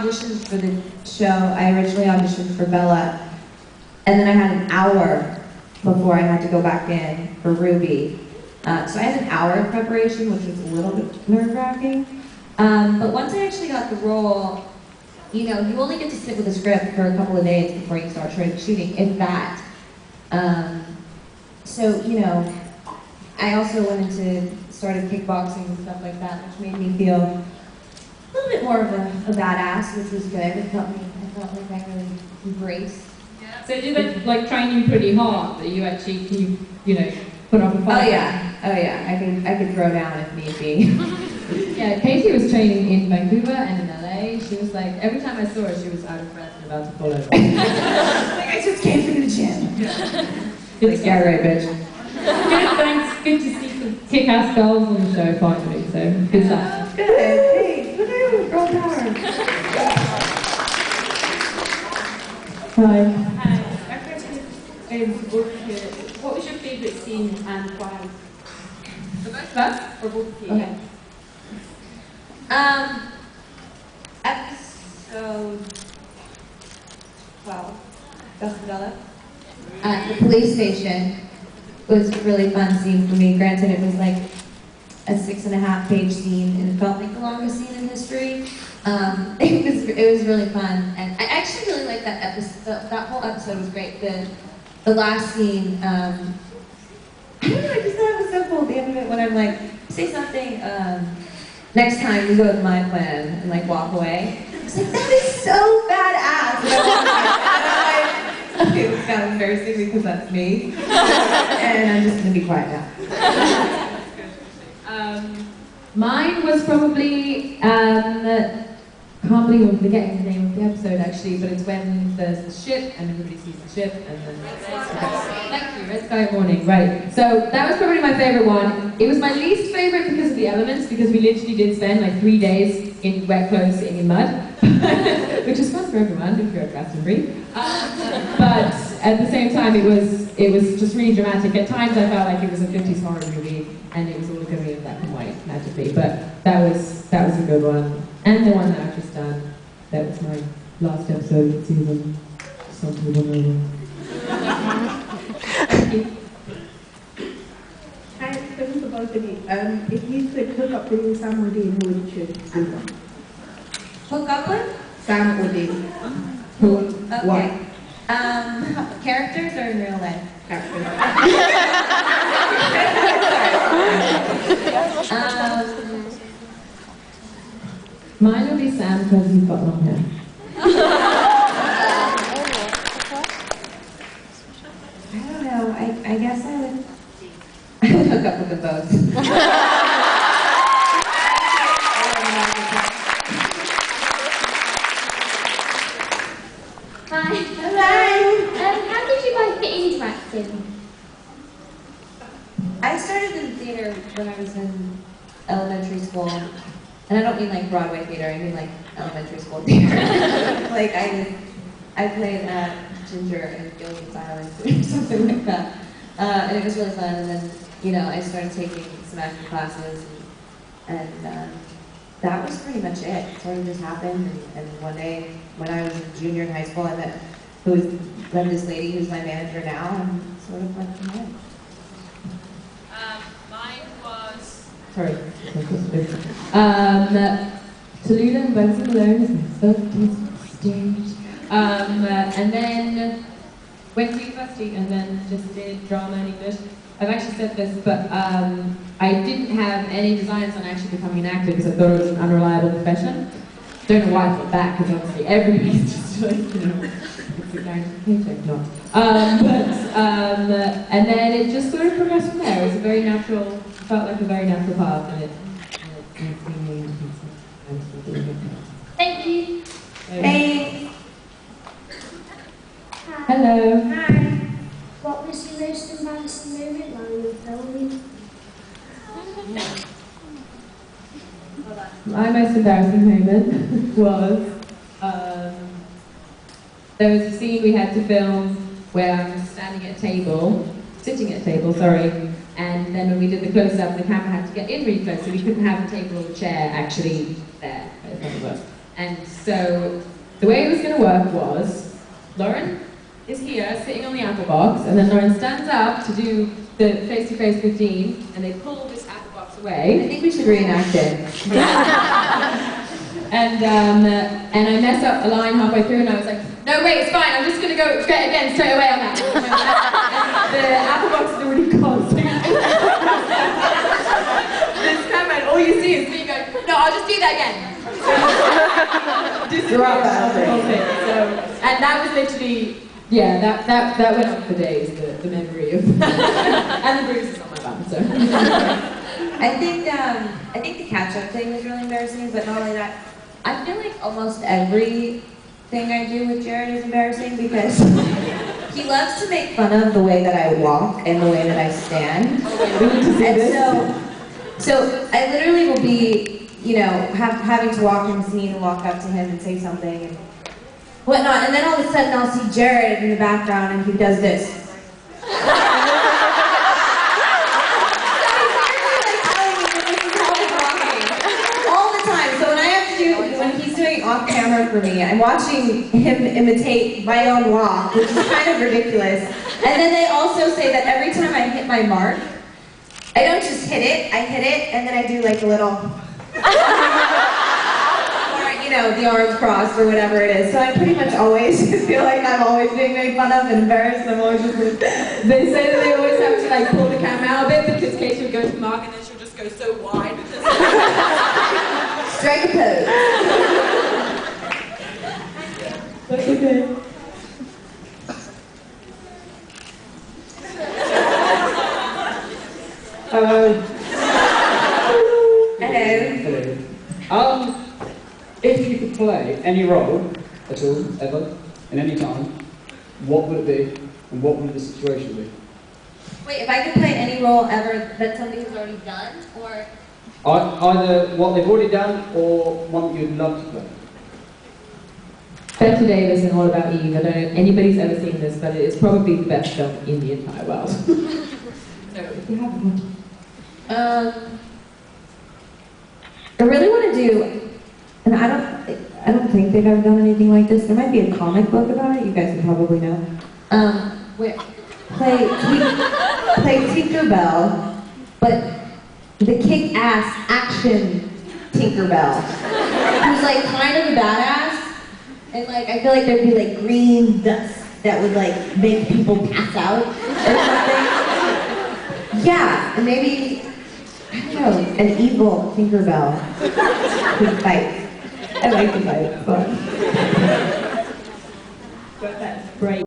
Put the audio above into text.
auditioned for the show, I originally auditioned for Bella, and then I had an hour before I had to go back in for Ruby. So I had an hour of preparation, which was a little bit nerve-wracking. But once I actually got the role, you know, you only get to sit with the script for a couple of days before you start shooting, if that. So, you know, I also went into started kickboxing and stuff like that, which made me feel a little bit more of a badass, which was good. I felt like I really embraced. Yeah. So did they like train you pretty hard that you actually can you know put up a fight? Oh yeah. I could throw down if need be. Yeah, Casey was training in Vancouver and in LA. She was like, every time I saw her, she was out of breath and about to fall over. Like, I just came from the gym. Like, yeah, right, bitch. Good, thanks. Good to see some kick-ass girls on the show finally. So good stuff. Good. Hey, woohoo, girl power. Hi. Hi. My question is, what was your favourite scene and why? For both of us? For both of you. Okay. Episode 12, Bella, at the police station was a really fun scene for me. Granted, it was like a 6.5-page scene, and it felt like the longest scene in history. It was really fun, and I actually really liked that episode. That whole episode was great. The last scene, I don't know. I just thought it was so cool. At the end of it, when I'm like, say something. Next time we go with my plan and like walk away. I was like, that is so badass. And I'm like, okay, it's kind of embarrassing because that's me. And I'm just gonna be quiet now. Mine was probably, can't believe I'm forgetting the name of the episode actually, but it's when there's the ship and everybody sees the ship and then... Thank you, Red Sky Morning, right. So that was probably my favourite one. It was my least favourite because of the elements, because we literally did spend like 3 days in wet clothes sitting in mud, which is fun for everyone if you're at Glastonbury. But at the same time, it was just really dramatic. At times I felt like it was a 50s horror movie and it was all going to be in black and white magically, but that was a good one. And the one that I've just done, that was my last episode of the season. Some people know. Thank you. Hi, question for both of you. If you could hook up with Sam or Dean, who would you choose and why? Hook up with? Sam or Dean? Who? Okay. Why? Characters or in real life? Characters. Mine would be Sam because he's got long hair. I don't know. I guess I would hook up with them both. Hi. Hello. How did you guys get into acting? I started in theater when I was in elementary school. And I don't mean like Broadway theater, I mean like elementary school theater. Like I played Ginger in Gilligan's Island or something like that. And it was really fun, and then, you know, I started taking some acting classes, and that was pretty much it. It sort of just happened, and one day, when I was a junior in high school, I met this lady who's my manager now, and sort of went from there. Mine was... Sorry. Tallulah and Benson Malone is my first stage. And then went to university and then just did drama and English. I've actually said this, but I didn't have any designs on actually becoming an actor because I thought it was an unreliable profession. Don't know why I thought that, because obviously everybody's just like, you know, it's a guaranteed paycheck, not. And then it just sort of progressed from there. It was a very natural, felt like a very natural path, and it Thank you. Hey. Hello. Hi. What was your most embarrassing moment while you were filming? My most embarrassing moment was there was a scene we had to film where I was sitting at a table, sorry, and then when we did the close-up, the camera had to get in really close, so we couldn't have a table or a chair actually there in front of us. And so the way it was going to work was Lauren is here sitting on the apple box, and then Lauren stands up to do the face-to-face 15, and they pull this apple box I away. think we should reenact it. And I mess up a line halfway through, and I was like, no, wait, it's fine, I'm just going to go get again straight away on that. And the apple box is already gone. So this camera, and all you see is me going, no, I'll just do that again. Drop that the whole thing. So, and that was literally, yeah, that went on for days, the memory of, and the bruises on my bum, so. I think the catch-up thing was really embarrassing, but not only that, I feel like almost everything I do with Jared is embarrassing because he loves to make fun of the way that I walk and the way that I stand. And so I literally will be, you know, having to walk in the scene and walk up to him and say something and whatnot, and then all of a sudden I'll see Jared in the background and he does this. When he's doing off camera for me, I'm watching him imitate my own walk, which is kind of ridiculous. And then they also say that every time I hit my mark, I don't just hit it, and then I do like a little, or, you know, the arms crossed or whatever it is. So I pretty much always feel like I'm always being made fun of and embarrassed, and I'm always just like, they say that they always have to like pull the camera out a bit because Katie will go to Mark and then she'll just go so wide. strike a pose. That's okay. Hello. Hello. If you could play any role at all, ever, in any time, what would it be, and what would the situation be? Wait, if I could play any role ever that somebody has already done, or? Either what they've already done, or one that you'd love to play. Bette Davis and All About Eve. I don't know if anybody's ever seen this, but it is probably the best film in the entire world. So if you haven't watched I really want to do, and I don't think they've ever done anything like this. There might be a comic book about it. You guys would probably know. Where play Tinkerbell, but the kick-ass action Tinkerbell, who's like kind of a badass, and like I feel like there'd be like green dust that would like make people pass out or something. Yeah, and maybe, I don't know, an evil Tinkerbell could fight. I like to fight, it's fun. But that's great.